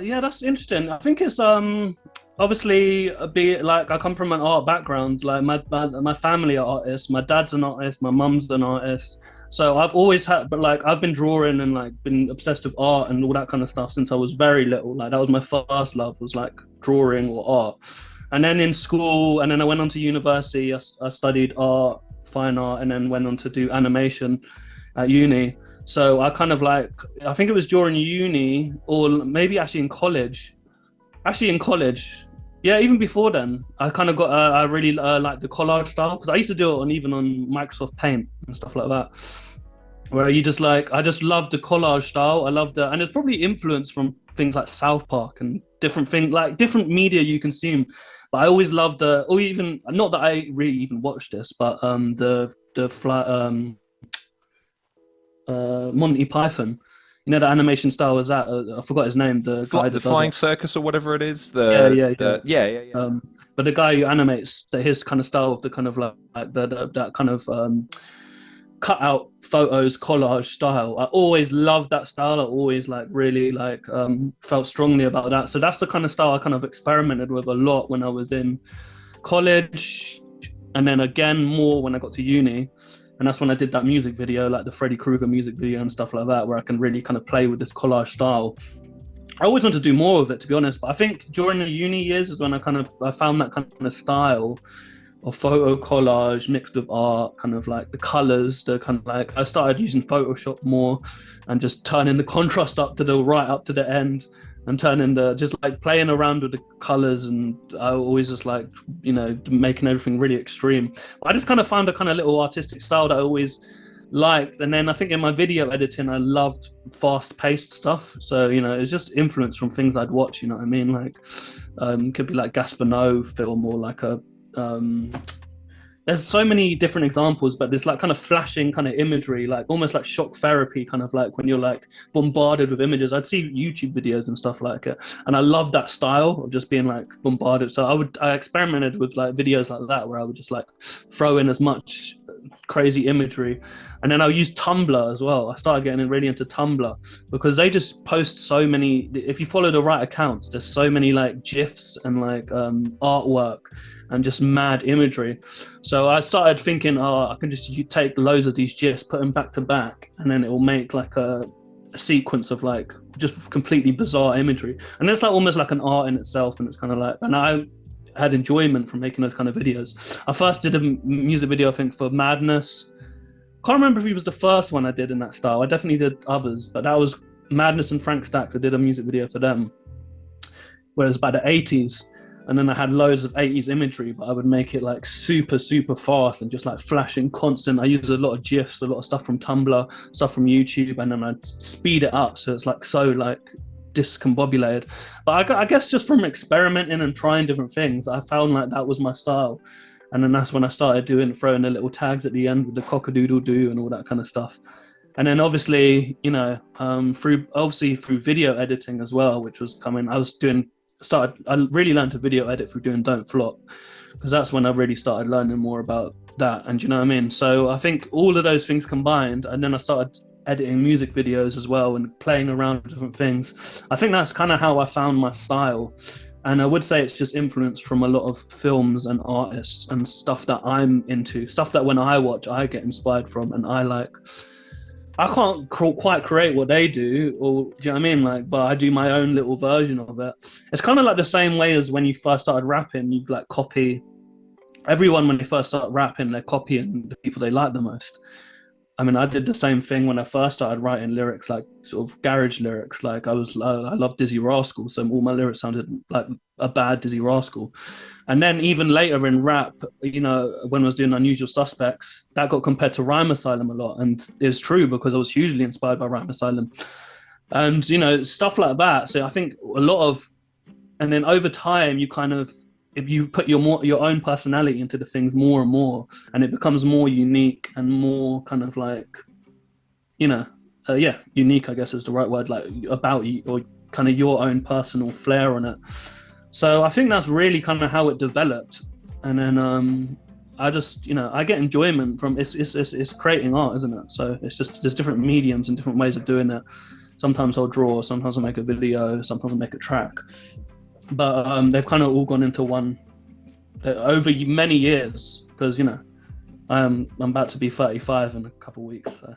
Yeah, that's interesting. I think it's obviously a bit like I come from an art background. Like my family are artists. My dad's an artist. My mum's an artist. So I've always had, but like I've been drawing and like been obsessed with art and all that kind of stuff since I was very little. Like that was my first love, was like drawing or art. And then in school, and then I went on to university. I studied art, fine art, and then went on to do animation at uni. So I kind of like, I think it was during uni or maybe actually in college. Actually in college, yeah, even before then, I kind of got, I really like the collage style because I used to do it on even on Microsoft Paint and stuff like that. Where you just like, I just love the collage style. I love the, and it's probably influenced from things like South Park and different things, like different media you consume. But I always love the, or even, not that I really even watched this, but the fly, Monty Python. You know, the animation style was that. I forgot his name. The guy The that does Flying it. Circus or whatever it is. Yeah, yeah, yeah. Yeah. But the guy who animates his kind of style, the kind of like the that kind of cut out photos collage style. I always loved that style. I always like really like felt strongly about that. So that's the kind of style I kind of experimented with a lot when I was in college, and then again more when I got to uni. And that's when I did that music video, like the Freddie Kruger music video and stuff like that, where I can really kind of play with this collage style. I always want to do more of it, to be honest. But I think during the uni years is when I found that kind of style of photo collage mixed with art, kind of like the colors, the kind of like I started using Photoshop more and just turning the contrast up to the right up to the end and turning the just like playing around with the colors. And I always just like, you know, making everything really extreme. I just kind of found a kind of little artistic style that I always liked. And then I think in my video editing, I loved fast-paced stuff. So, you know, it's just influence from things I'd watch, you know what I mean? Like could be like Gaspar Noé film or like a there's so many different examples, but there's like kind of flashing kind of imagery, like almost like shock therapy, kind of like when you're like bombarded with images. I'd see YouTube videos and stuff like it, and I love that style of just being like bombarded. So I experimented with like videos like that where I would just like throw in as much crazy imagery. And then I'll use Tumblr as well. I started getting really into Tumblr because they just post so many, if you follow the right accounts, there's so many like GIFs and like artwork and just mad imagery. So I started thinking, oh, I can just take loads of these GIFs, put them back to back, and then it will make like a sequence of like just completely bizarre imagery. And it's like almost like an art in itself. And it's kind of like, and I had enjoyment from making those kind of videos. I first did a music video, I think, for Madness. Can't remember if it was the first one I did in that style. I definitely did others, but that was Madness and Frank Stacks. I did a music video for them, where it was about the 80s. And then I had loads of 80s imagery, but I would make it like super, super fast and just like flashing constant. I used a lot of GIFs, a lot of stuff from Tumblr, stuff from YouTube, and then I'd speed it up. So it's like so like discombobulated. But I guess just from experimenting and trying different things, I found like that was my style. And then that's when I started throwing the little tags at the end with the cock-a-doo-da-loo-do and all that kind of stuff. And then obviously, you know, through video editing as well, which was coming, I really learned to video edit through doing Don't Flop, because that's when I really started learning more about that. And you know what I mean? So I think all of those things combined, and then I started editing music videos as well and playing around with different things. I think that's kind of how I found my style. And I would say it's just influenced from a lot of films and artists and stuff that I'm into, stuff that when I watch, I get inspired from, and I like. I can't quite create what they do, or do you know what I mean? Like, but I do my own little version of it. It's kind of like the same way as when you first started rapping, you like copy everyone when they first start rapping, they're copying the people they like the most. I mean, I did the same thing when I first started writing lyrics, like sort of garage lyrics. Like I love Dizzy Rascal, so all my lyrics sounded like a bad Dizzy Rascal. And then even later in rap, you know, when I was doing Unusual Suspects, that got compared to Rhyme Asylum a lot, and it's true because I was hugely inspired by Rhyme Asylum, and you know, stuff like that. So I think a lot of, and then over time, you kind of, if you put your own personality into the things more and more, and it becomes more unique and more kind of like, you know, unique, I guess is the right word, like about you, or kind of your own personal flair on it. So I think that's really kind of how it developed. And then I just, you know, I get enjoyment from it's creating art, isn't it? So it's just there's different mediums and different ways of doing it. Sometimes I'll draw, sometimes I'll make a video, sometimes I'll make a track. But they've kind of all gone into one over many years, because, you know, I'm about to be 35 in a couple of weeks. So.